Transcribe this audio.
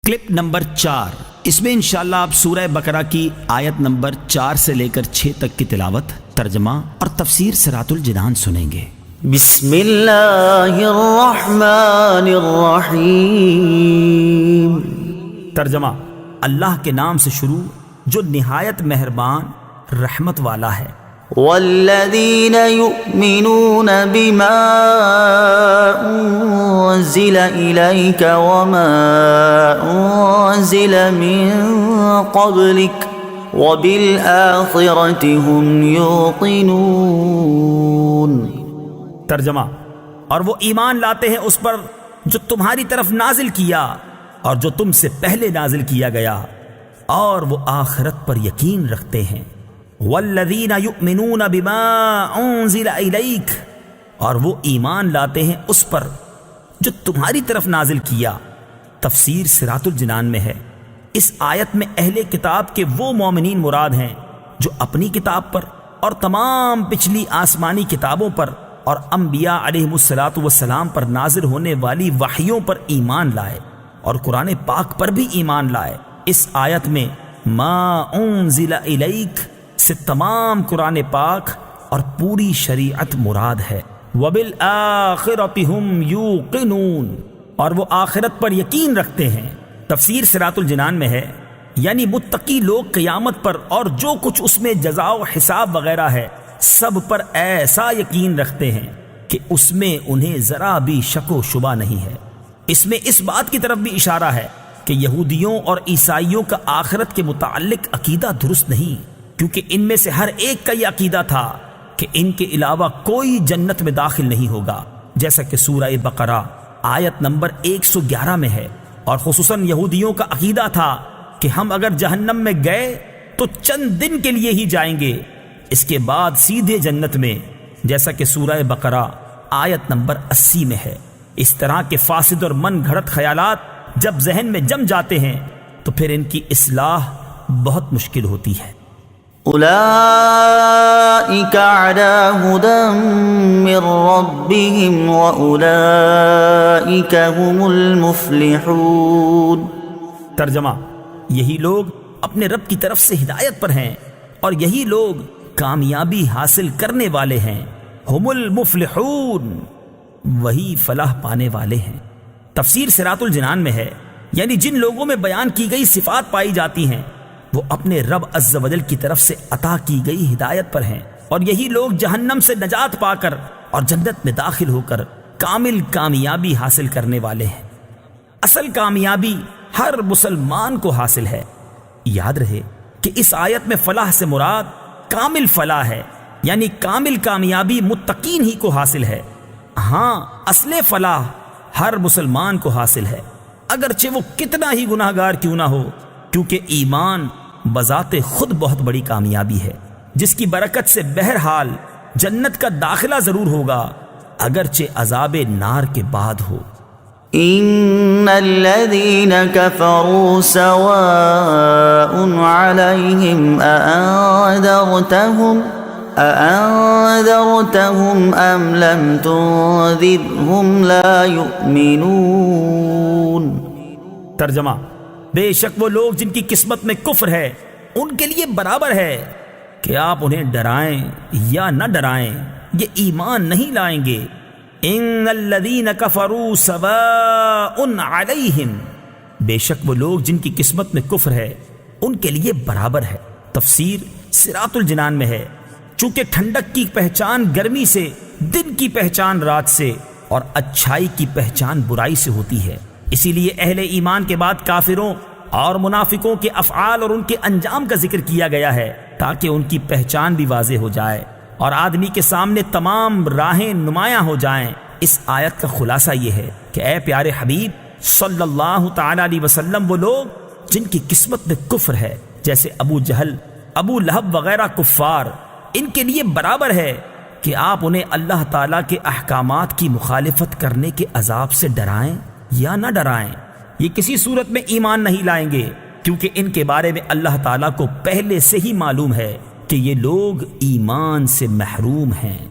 Clip number 4، اس میں انشاءاللہ آپ سورہ بقرہ کی آیت نمبر 4 سے لے کر 6 تک کی تلاوت، ترجمہ اور تفسیر صراط الجنان سنیں گے۔ بسم اللہ الرحمن الرحیم۔ ترجمہ: اللہ کے نام سے شروع جو نہایت مہربان رحمت والا ہے۔ والذین یؤمنون بما انزل الیک وما انزل من قبلک وبالآخرۃ هم یوقنون۔ ترجمہ: اور وہ ایمان لاتے ہیں اس پر جو تمہاری طرف نازل کیا اور جو تم سے پہلے نازل کیا گیا، اور وہ آخرت پر یقین رکھتے ہیں۔ والذین یؤمنون بما انزل الیک، اور وہ ایمان لاتے ہیں اس پر جو تمہاری طرف نازل کیا۔ تفسیر صراط الجنان میں ہے، اس آیت میں اہل کتاب کے وہ مومنین مراد ہیں جو اپنی کتاب پر اور تمام پچھلی آسمانی کتابوں پر اور انبیاء علیہم السلام پر نازل ہونے والی وحیوں پر ایمان لائے اور قرآن پاک پر بھی ایمان لائے۔ اس آیت میں ما انزل الیک سے تمام قرآن پاک اور پوری شریعت مراد ہے۔ وبالآخرۃ هم یوقنون، اور وہ آخرت پر یقین رکھتے ہیں۔ تفسیر صراط الجنان میں ہے، یعنی متقی لوگ قیامت پر اور جو کچھ اس میں جزا و حساب وغیرہ ہے سب پر ایسا یقین رکھتے ہیں کہ اس میں انہیں ذرا بھی شک و شبہ نہیں ہے۔ اس میں اس بات کی طرف بھی اشارہ ہے کہ یہودیوں اور عیسائیوں کا آخرت کے متعلق عقیدہ درست نہیں، کیونکہ ان میں سے ہر ایک کا یہ عقیدہ تھا کہ ان کے علاوہ کوئی جنت میں داخل نہیں ہوگا، جیسا کہ سورہ بقرہ آیت نمبر 111 میں ہے۔ اور خصوصاً یہودیوں کا عقیدہ تھا کہ ہم اگر جہنم میں گئے تو چند دن کے لیے ہی جائیں گے، اس کے بعد سیدھے جنت میں، جیسا کہ سورہ بقرہ آیت نمبر 80 میں ہے۔ اس طرح کے فاسد اور من گھڑت خیالات جب ذہن میں جم جاتے ہیں تو پھر ان کی اصلاح بہت مشکل ہوتی ہے۔ اولئک علی ھدی من ربہم واولئک ھم المفلحون۔ ترجمہ: یہی لوگ اپنے رب کی طرف سے ہدایت پر ہیں اور یہی لوگ کامیابی حاصل کرنے والے ہیں۔ ہم المفلحون، وہی فلاح پانے والے ہیں۔ تفسیر صراط الجنان میں ہے، یعنی جن لوگوں میں بیان کی گئی صفات پائی جاتی ہیں وہ اپنے رب عز و جل کی طرف سے عطا کی گئی ہدایت پر ہیں، اور یہی لوگ جہنم سے نجات پا کر اور جنت میں داخل ہو کر کامل کامیابی حاصل کرنے والے ہیں۔ اصل کامیابی ہر مسلمان کو حاصل ہے۔ یاد رہے کہ اس آیت میں فلاح سے مراد کامل فلاح ہے، یعنی کامل کامیابی متقین ہی کو حاصل ہے۔ ہاں، اصل فلاح ہر مسلمان کو حاصل ہے، اگرچہ وہ کتنا ہی گناہ گار کیوں نہ ہو، کیونکہ ایمان بذات خود بہت بڑی کامیابی ہے، جس کی برکت سے بہرحال جنت کا داخلہ ضرور ہوگا، اگرچہ عذاب نار کے بعد ہو۔ ان الذین کفروا سواء علیہم اانذرتہم ام لم تنذرہم لا یؤمنون۔ ترجمہ: بے شک وہ لوگ جن کی قسمت میں کفر ہے ان کے لیے برابر ہے کہ آپ انہیں ڈرائیں یا نہ ڈرائیں، یہ ایمان نہیں لائیں گے۔ ان الذین کفروا سواء علیہم، بے شک وہ لوگ جن کی قسمت میں کفر ہے ان کے لیے برابر ہے۔ تفسیر صراط الجنان میں ہے، چونکہ ٹھنڈک کی پہچان گرمی سے، دن کی پہچان رات سے، اور اچھائی کی پہچان برائی سے ہوتی ہے، اسی لیے اہل ایمان کے بعد کافروں اور منافقوں کے افعال اور ان کے انجام کا ذکر کیا گیا ہے تاکہ ان کی پہچان بھی واضح ہو جائے اور آدمی کے سامنے تمام راہیں نمایاں ہو جائیں۔ اس آیت کا خلاصہ یہ ہے کہ اے پیارے حبیب صلی اللہ تعالی علیہ وسلم، وہ لوگ جن کی قسمت میں کفر ہے جیسے ابو جہل، ابو لہب وغیرہ کفار، ان کے لیے برابر ہے کہ آپ انہیں اللہ تعالیٰ کے احکامات کی مخالفت کرنے کے عذاب سے ڈرائیں یا نہ ڈرائیں۔ یہ کسی صورت میں ایمان نہیں لائیں گے، کیونکہ ان کے بارے میں اللہ تعالیٰ کو پہلے سے ہی معلوم ہے کہ یہ لوگ ایمان سے محروم ہیں۔